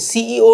CEO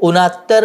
69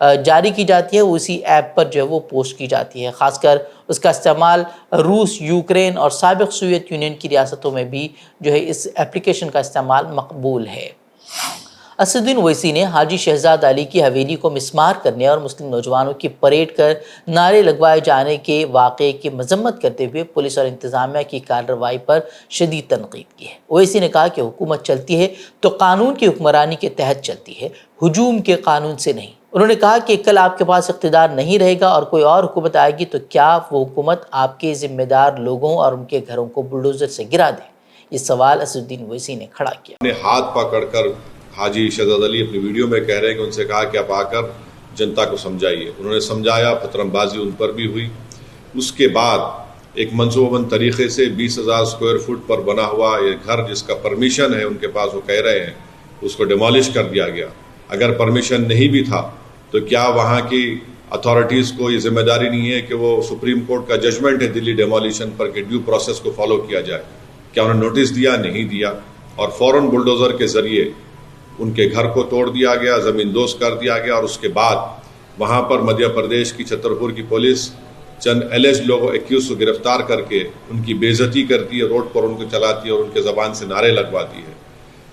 جاری کی جاتی ہے وہ اسی ایپ پر جو ہے وہ پوسٹ کی جاتی ہے. خاص کر اس کا استعمال روس، یوکرین اور سابق سوویت یونین کی ریاستوں میں بھی جو ہے اس اپلیکیشن کا استعمال مقبول ہے. اسدالدین اویسی نے حاجی شہزاد علی کی حویلی کو مسمار کرنے اور مسلم نوجوانوں کی پریڈ کر نعرے لگوائے جانے کے واقعے کی مذمت کرتے ہوئے پولیس اور انتظامیہ کی کارروائی پر شدید تنقید کی ہے. اویسی نے کہا کہ حکومت چلتی ہے تو قانون کی حکمرانی کے تحت چلتی ہے، ہجوم کے قانون سے نہیں. انہوں نے کہا کہ کل آپ کے پاس اقتدار نہیں رہے گا اور کوئی اور حکومت آئے گی تو کیا وہ حکومت آپ کے ذمہ دار لوگوں اور ان کے گھروں کو بلڈوزر سے گرا دے؟ یہ سوال اسدالدین اویسی نے کھڑا کیا. اپنے ہاتھ پکڑ کر حاجی شہزاد علی اپنی ویڈیو میں کہہ رہے ہیں کہ ان سے کہا کہ آپ آ کر جنتا کو سمجھائیے. انہوں نے سمجھایا، فترم بازی ان پر بھی ہوئی. اس کے بعد ایک منصوبہ بند طریقے سے 20,000 اسکوائر فٹ پر بنا ہوا یہ گھر جس کا پرمیشن ہے ان کے پاس، وہ کہہ رہے ہیں اس کو ڈیمالش کر دیا گیا. اگر پرمیشن نہیں بھی تھا تو کیا وہاں کی اتھارٹیز کو یہ ذمہ داری نہیں ہے کہ وہ سپریم کورٹ کا ججمنٹ ہے دلی ڈیمولیشن پر کہ ڈیو پروسیس کو فالو کیا جائے؟ کیا انہوں نے نوٹس دیا؟ نہیں دیا. اور فوراً بلڈوزر کے ذریعے ان کے گھر کو توڑ دیا گیا، زمین دوز کر دیا گیا. اور اس کے بعد وہاں پر مدھیہ پردیش کی چھترپور کی پولیس چند ایلیج لوگوں ایکیوز کو گرفتار کر کے ان کی بے عزتی کرتی ہے، روڈ پر ان کو چلاتی ہے اور ان کے زبان سے نعرے لگواتی ہے.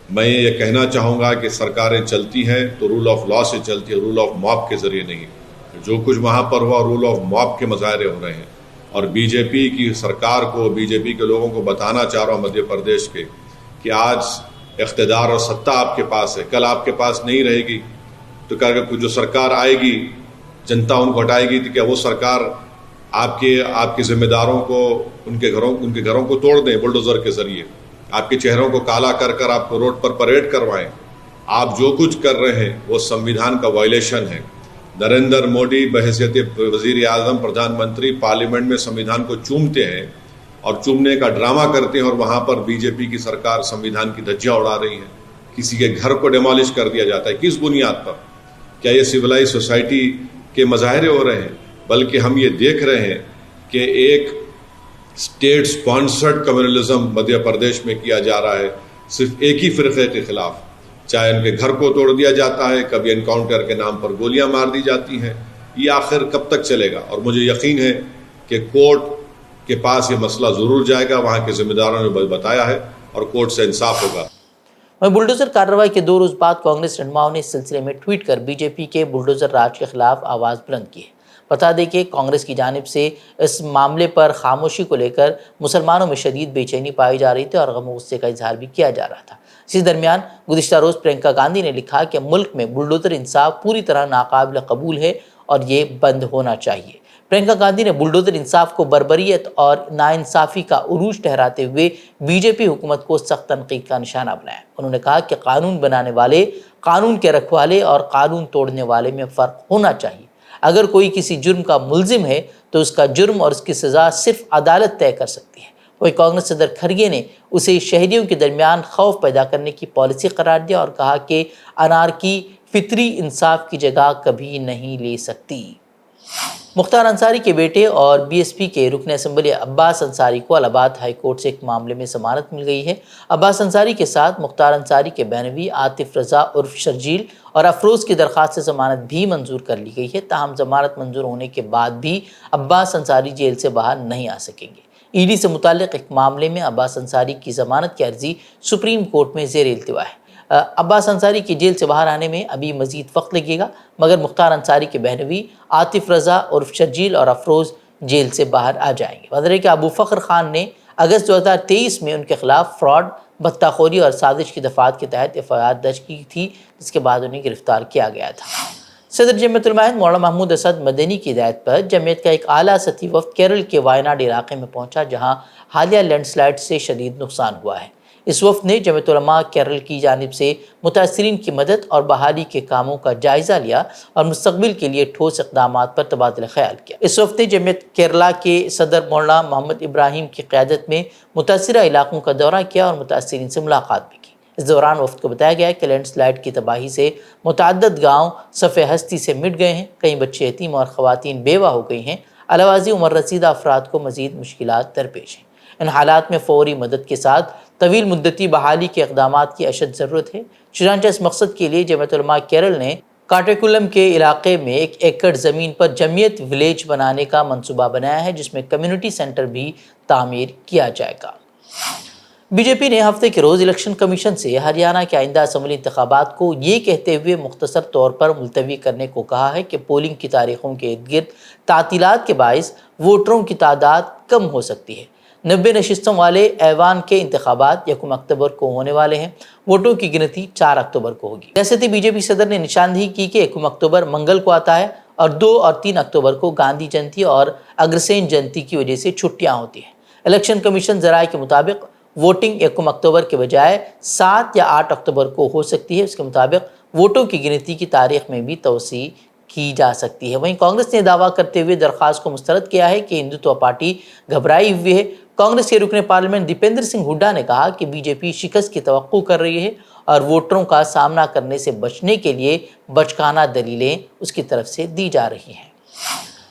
میں یہ کہنا چاہوں گا کہ سرکاریں چلتی ہیں تو رول آف لا سے چلتی ہے، رول آف موب کے ذریعے نہیں. جو کچھ وہاں پر ہوا رول آف موب کے مظاہرے ہو رہے ہیں. اور بی جے پی کی سرکار کو، بی جے پی کے لوگوں کو بتانا چاہ رہا ہوں مدھیہ پردیش کے کہ آج اقتدار اور ستہ آپ کے پاس ہے، کل آپ کے پاس نہیں رہے گی. تو جو سرکار آئے گی جنتا ان کو ہٹائے گی، تو کیا وہ سرکار آپ کے ذمہ داروں کو ان کے گھروں کو توڑ دیں بلڈوزر کے ذریعے، آپ کے چہروں کو کالا کر کر آپ کو روڈ پر پریڈ کروائیں؟ آپ جو کچھ کر رہے ہیں وہ سمویدھان کا وائلیشن ہے. نریندر مودی بحیثیت وزیر اعظم، پردھان منتری پارلیمنٹ میں سمویدھان کو چومتے ہیں اور چومنے کا ڈرامہ کرتے ہیں، اور وہاں پر بی جے پی کی سرکار سمویدھان کی دھجیاں اڑا رہی ہے. کسی کے گھر کو ڈیمالش کر دیا جاتا ہے، کس بنیاد پر؟ کیا یہ سویلائز سوسائٹی کے مظاہرے ہو رہے ہیں؟ بلکہ ہم یہ دیکھ رہے ہیں کہ ایک state sponsored communalism Madhya Pradesh میں کیا جا رہا ہے، صرف ایک ہی فرقے کے خلاف. چاہے ان کے گھر کو توڑ دیا جاتا ہے، کبھی انکاؤنٹر کے نام پر گولیاں مار دی جاتی ہیں. یہ آخر کب تک چلے گا؟ اور مجھے یقین ہے کہ کورٹ کے پاس یہ مسئلہ ضرور جائے گا، وہاں کے ذمہ داروں نے بتایا ہے، اور کورٹ سے انصاف ہوگا. بلڈوزر کارروائی کے 2 روز بعد کانگریس رہنماؤں نے اس سلسلے میں ٹویٹ کر بی جے پی کے بلڈوزر راج کے خلاف آواز بلند کی ہے. بتا دیں کہ کانگریس کی جانب سے اس معاملے پر خاموشی کو لے کر مسلمانوں میں شدید بے چینی پائی جا رہی تھی اور غم و غصے کا اظہار بھی کیا جا رہا تھا. اسی درمیان گزشتہ روز پرینکا گاندھی نے لکھا کہ ملک میں بلڈوزر انصاف پوری طرح ناقابل قبول ہے اور یہ بند ہونا چاہیے. پرینکا گاندھی نے بلڈوزر انصاف کو بربریت اور ناانصافی کا عروج ٹھہراتے ہوئے بی جے پی حکومت کو سخت تنقید کا نشانہ بنایا. انہوں نے کہا کہ قانون بنانے والے، قانون کے رکھوالے اور قانون توڑنے والے میں فرق ہونا چاہیے. اگر کوئی کسی جرم کا ملزم ہے تو اس کا جرم اور اس کی سزا صرف عدالت طے کر سکتی ہے. وہی کانگریس صدر کھرگے نے اسے شہریوں کے درمیان خوف پیدا کرنے کی پالیسی قرار دیا اور کہا کہ انارکی فطری انصاف کی جگہ کبھی نہیں لے سکتی. مختار انصاری کے بیٹے اور بی ایس پی کے رکن اسمبلی عباس انصاری کو الہ آباد ہائی کورٹ سے ایک معاملے میں ضمانت مل گئی ہے. عباس انصاری کے ساتھ مختار انصاری کے بہنوئی عاطف رضا عرف شرجیل اور افروز کی درخواست سے ضمانت بھی منظور کر لی گئی ہے. تاہم ضمانت منظور ہونے کے بعد بھی عباس انصاری جیل سے باہر نہیں آ سکیں گے. ای ڈی سے متعلق ایک معاملے میں عباس انصاری کی ضمانت کی عرضی سپریم کورٹ میں زیر التوا ہے. عباس انصاری کی جیل سے باہر آنے میں ابھی مزید وقت لگے گا، مگر مختار انصاری کے بہنوئی عاطف رضا عرف شرجیل اور افروز جیل سے باہر آ جائیں گے. وزیر کہ ابو فخر خان نے اگست 2023 میں ان کے خلاف فراڈ، بطاخوری اور سازش کی دفعات کے تحت ایف آئی آر درج کی تھی، جس کے بعد انہیں گرفتار کیا گیا تھا. صدر جمعیت علماء ہند مولانا محمود اسد مدنی کی ہدایت پر جمعیت کا ایک اعلیٰ سطحی وفد کیرل کے وائناڈ علاقے میں پہنچا، جہاں حالیہ لینڈ سلائڈ سے شدید نقصان ہوا ہے. اس وفد نے جمعیت علماء کیرل کی جانب سے متاثرین کی مدد اور بحالی کے کاموں کا جائزہ لیا اور مستقبل کے لیے ٹھوس اقدامات پر تبادلہ خیال کیا. اس وفد نے جمعیت کیرلا کے صدر مولانا محمد ابراہیم کی قیادت میں متاثرہ علاقوں کا دورہ کیا اور متاثرین سے ملاقات بھی کی. اس دوران وفد کو بتایا گیا کہ لینڈ سلائڈ کی تباہی سے متعدد گاؤں صفحہ ہستی سے مٹ گئے ہیں، کئی بچے یتیم اور خواتین بیوہ ہو گئی ہیں. علاوہ ازیں عمر رسیدہ افراد کو مزید مشکلات درپیش ہیں. ان حالات میں فوری مدد کے ساتھ طویل مدتی بحالی کے اقدامات کی اشد ضرورت ہے. چنانچہ اس مقصد کے لیے جمعیت علماء کیرل نے کاٹیکولم کے علاقے میں 1 ایکڑ زمین پر جمعیت ولیج بنانے کا منصوبہ بنایا ہے، جس میں کمیونٹی سینٹر بھی تعمیر کیا جائے گا۔ بی جے پی نے ہفتے کے روز الیکشن کمیشن سے ہریانہ کے آئندہ اسمبلی انتخابات کو یہ کہتے ہوئے مختصر طور پر ملتوی کرنے کو کہا ہے کہ پولنگ کی تاریخوں کے ارد گرد تعطیلات کے باعث ووٹروں کی تعداد کم ہو سکتی ہے۔ 90 نشستوں والے ایوان کے انتخابات 1 اکتوبر کو ہونے والے ہیں۔ ووٹوں کی گنتی 4 اکتوبر کو ہوگی۔ ریاستی بی جے پی صدر نے نشاندہی کی کہ 1 اکتوبر منگل کو آتا ہے اور 2 اور 3 اکتوبر کو گاندھی جینتی اور اگرسین جینتی کی وجہ سے چھٹیاں ہوتی ہیں۔ الیکشن کمیشن ذرائع کے مطابق ووٹنگ 1 اکتوبر کے بجائے 7 یا 8 اکتوبر کو ہو سکتی ہے۔ اس کے مطابق ووٹوں کی گنتی کی تاریخ میں بھی توسیع کی جا سکتی ہے۔ وہیں کانگریس نے دعویٰ کرتے ہوئے درخواست کو مسترد کیا ہے کہ ہندوتوا پارٹی گھبرائی ہوئی ہے۔ کانگریس کے رکن پارلیمنٹ دیپیندر سنگھ ہڈا نے کہا کہ بی جے پی شکست کی توقع کر رہی ہے اور ووٹروں کا سامنا کرنے سے بچنے کے لیے بچکانہ دلیلیں اس کی طرف سے دی جا رہی ہیں۔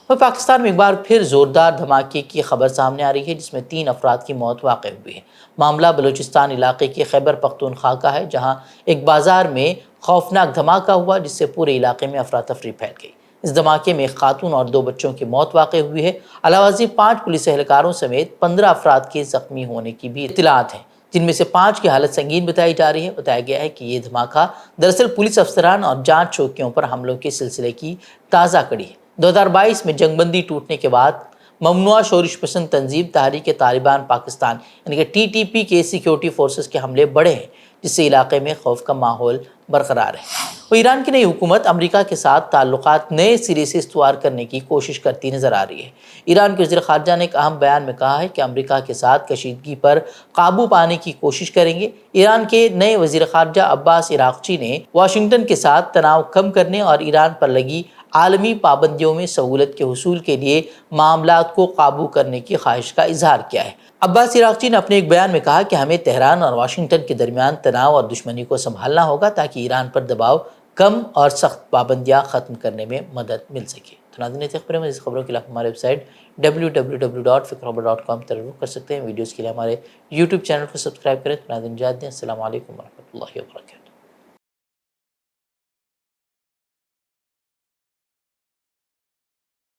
اور پاکستان میں ایک بار پھر زوردار دھماکے کی خبر سامنے آ رہی ہے، جس میں 3 افراد کی موت واقع ہوئی ہے۔ معاملہ بلوچستان علاقے کے خیبر پختونخوا کا ہے، جہاں ایک بازار میں خوفناک دھماکہ ہوا جس سے پورے علاقے میں افراتفری پھیل گئی۔ اس دھماکے میں ایک خاتون اور 2 بچوں کی موت واقع ہوئی ہے۔ علاوہ ازیں 5 پولیس اہلکاروں سمیت 15 افراد کے زخمی ہونے کی بھی اطلاعات ہیں، جن میں سے 5 کی حالت سنگین بتائی جا رہی ہے۔ بتایا گیا ہے کہ یہ دھماکہ دراصل پولیس افسران اور جانچ چوکیوں پر حملوں کے سلسلے کی تازہ کڑی ہے۔ 2022 میں جنگ بندی ٹوٹنے کے بعد ممنوعہ شورش پسند تنظیم تحریک طالبان پاکستان یعنی کہ TTP کے سیکیورٹی فورسز کے حملے بڑھے ہیں، جس سے علاقے میں خوف کا ماحول برقرار ہے۔ اور ایران کی نئی حکومت امریکہ کے ساتھ تعلقات نئے سرے سے استوار کرنے کی کوشش کرتی نظر آ رہی ہے۔ ایران کے وزیر خارجہ نے ایک اہم بیان میں کہا ہے کہ امریکہ کے ساتھ کشیدگی پر قابو پانے کی کوشش کریں گے۔ ایران کے نئے وزیر خارجہ عباس عراقچی نے واشنگٹن کے ساتھ تناؤ کم کرنے اور ایران پر لگی عالمی پابندیوں میں سہولت کے حصول کے لیے معاملات کو قابو کرنے کی خواہش کا اظہار کیا ہے۔ عباس عراقچی نے اپنے ایک بیان میں کہا کہ ہمیں تہران اور واشنگٹن کے درمیان تناؤ اور دشمنی کو سنبھالنا ہوگا تاکہ ایران پر دباؤ کم اور سخت پابندیاں ختم کرنے میں مدد مل سکے۔ تو ناظرین، مزید خبروں کے لیے ہمارے ویب سائٹ www.fikrkhabar.com پر رخ کر سکتے ہیں۔ ویڈیوز کے لیے ہمارے YouTube چینل کو سبسکرائب کریں۔ تو ناظرین، السلام علیکم ورحمۃ اللہ وبرکاتہ۔